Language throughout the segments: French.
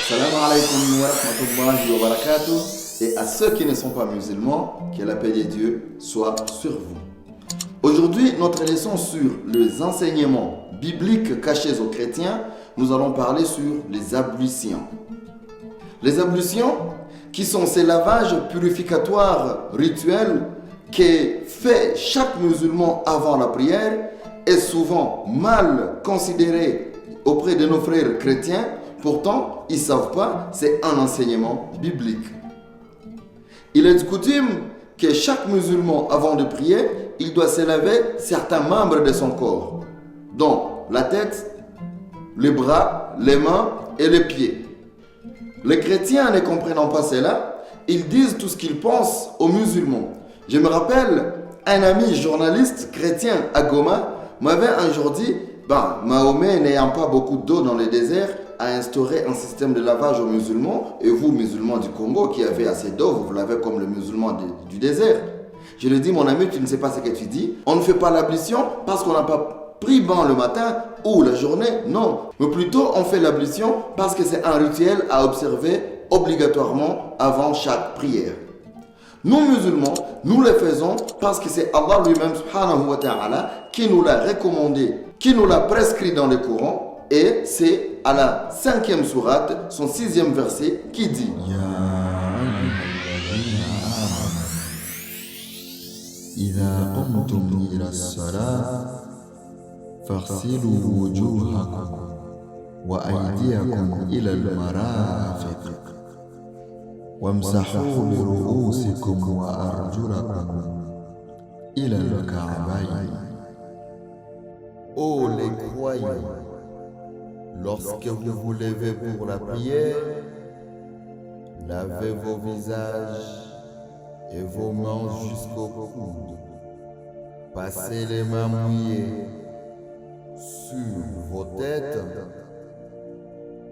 Salam alaikum wa rahmatullahi wa barakatuh. Et à ceux qui ne sont pas musulmans, que la paix de Dieu soit sur vous. Aujourd'hui, notre leçon sur les enseignements bibliques cachés aux chrétiens, nous allons parler sur les ablutions. Les ablutions, qui sont ces lavages purificatoires rituels que fait chaque musulman avant la prière, est souvent mal considéré auprès de nos frères chrétiens. Pourtant, ils ne savent pas, c'est un enseignement biblique. Il est de coutume que chaque musulman, avant de prier, il doit se laver certains membres de son corps, dont la tête, les bras, les mains et les pieds. Les chrétiens, ne comprenant pas cela, ils disent tout ce qu'ils pensent aux musulmans. Je me rappelle, un ami journaliste chrétien à Goma m'avait un jour dit Mahomet, n'ayant pas beaucoup d'eau dans le désert, a instauré un système de lavage aux musulmans, et vous, musulmans du Congo, qui avez assez d'eau, vous l'avez comme le musulman du désert. Je lui dis, mon ami, tu ne sais pas ce que tu dis. On ne fait pas l'ablution parce qu'on n'a pas pris bain le matin ou la journée, non. Mais plutôt, on fait l'ablution parce que c'est un rituel à observer obligatoirement avant chaque prière. Nous, musulmans, nous le faisons parce que c'est Allah lui-même, subhanahu wa ta'ala, qui nous l'a recommandé, qui nous l'a prescrit dans le Coran. Et c'est à la 5e sourate, son 6e verset, qui dit إذا قمتم إلى الصلاة فاغسلوا وجوهكم وأيديكم إلى المرافق وامسحوا برؤوسكم وأرجلكم إلى الكعبين. Ô les croyants, lorsque vous vous levez pour la prière, lavez vos visages et vos mains jusqu'au coude. Passez les mains mouillées sur vos têtes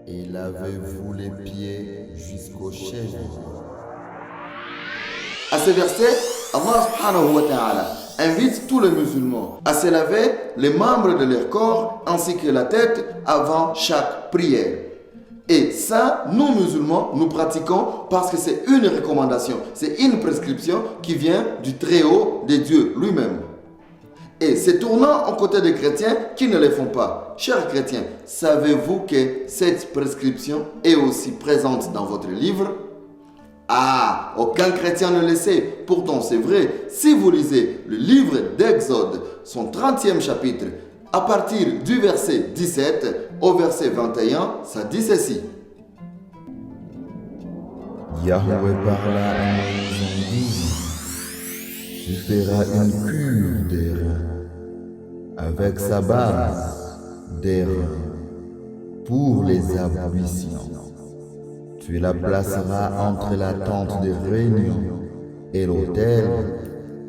et lavez-vous les pieds jusqu'aux chevilles. À ce verset, Allah subhanahu wa ta'ala invite tous les musulmans à se laver les membres de leur corps ainsi que la tête avant chaque prière. Et ça, nous musulmans, nous pratiquons parce que c'est une recommandation, c'est une prescription qui vient du Très-Haut de Dieu lui-même. Et c'est tournant aux côtés des chrétiens qui ne le font pas. Chers chrétiens, savez-vous que cette prescription est aussi présente dans votre livre ? Ah, aucun chrétien ne le sait. Pourtant, c'est vrai, si vous lisez le livre d'Exode, son 30e chapitre, à partir du verset 17 au verset 21, ça dit ceci. Yahweh parla à Moïse en disant, tu feras une cuve d'airain avec sa base d'airain pour les ablutions. Tu la placeras entre la tente de réunion et l'autel,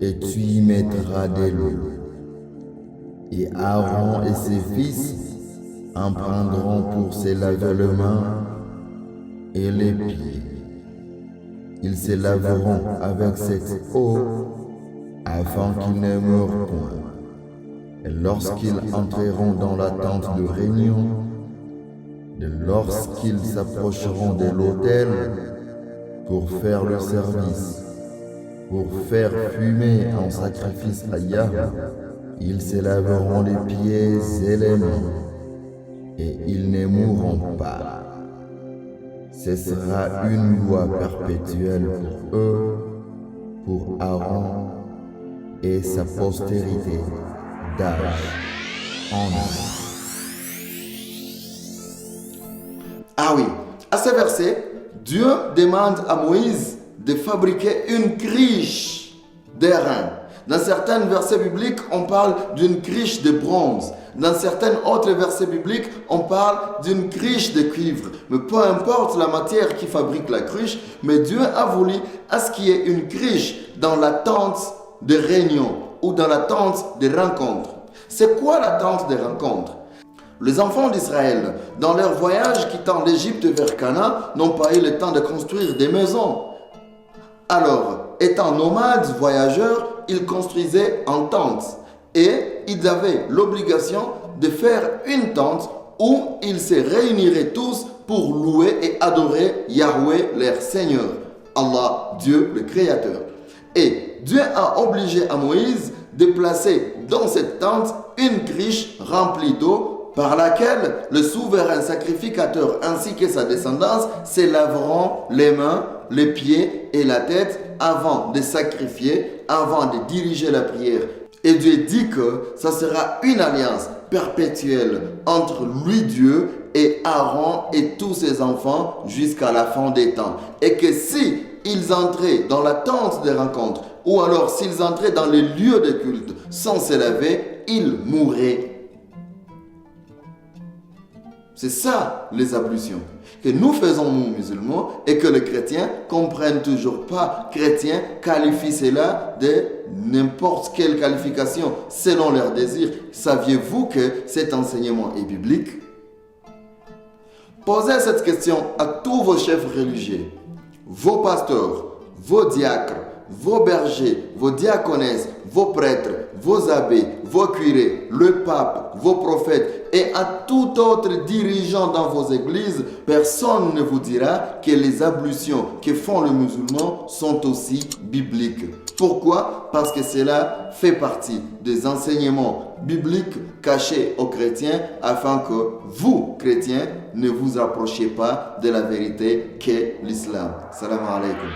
et tu y mettras de l'eau. Et Aaron et ses fils en prendront pour se laver les mains et les pieds. Ils se laveront avec cette eau afin qu'ils ne meurent point. Et lorsqu'ils entreront dans la tente de réunion, et lorsqu'ils s'approcheront de l'autel pour faire le service, pour faire fumer un sacrifice à Yahweh, ils se laveront les pieds et les mains, et ils ne mourront pas. Ce sera une loi perpétuelle pour eux, pour Aaron et sa postérité d'âge en âge. Ah oui, à ce verset, Dieu demande à Moïse de fabriquer une criche d'airain. Dans certains versets bibliques, on parle d'une criche de bronze. Dans certains autres versets bibliques, on parle d'une criche de cuivre. Mais peu importe la matière qui fabrique la criche, mais Dieu a voulu à ce qu'il y ait une criche dans la tente de réunion ou dans la tente de rencontre. C'est quoi la tente de rencontre? Les enfants d'Israël, dans leur voyage quittant l'Égypte vers Canaan, n'ont pas eu le temps de construire des maisons. Alors, étant nomades, voyageurs, ils construisaient en tente et ils avaient l'obligation de faire une tente où ils se réuniraient tous pour louer et adorer Yahweh, leur Seigneur, Allah, Dieu le Créateur. Et Dieu a obligé à Moïse de placer dans cette tente une criche remplie d'eau par laquelle le souverain sacrificateur ainsi que sa descendance se laveront les mains, les pieds et la tête avant de sacrifier, avant de diriger la prière. Et Dieu dit que ça sera une alliance perpétuelle entre lui, Dieu, et Aaron et tous ses enfants jusqu'à la fin des temps. Et que si ils entraient dans la tente de rencontre ou alors s'ils entraient dans les lieux de culte sans se laver, ils mourraient. C'est ça les ablutions que nous faisons nous musulmans et que les chrétiens comprennent toujours pas. Chrétiens qualifient cela de n'importe quelle qualification selon leur désir. Saviez-vous que cet enseignement est biblique? Posez cette question à tous vos chefs religieux, vos pasteurs, vos diacres, vos bergers, vos diaconesses, vos prêtres, vos abbés, vos curés, le pape, vos prophètes et à tout autre dirigeant dans vos églises. Personne ne vous dira que les ablutions que font les musulmans sont aussi bibliques. Pourquoi? Parce que cela fait partie des enseignements bibliques cachés aux chrétiens afin que vous, chrétiens, ne vous approchiez pas de la vérité qu'est l'islam. Salam alaikum.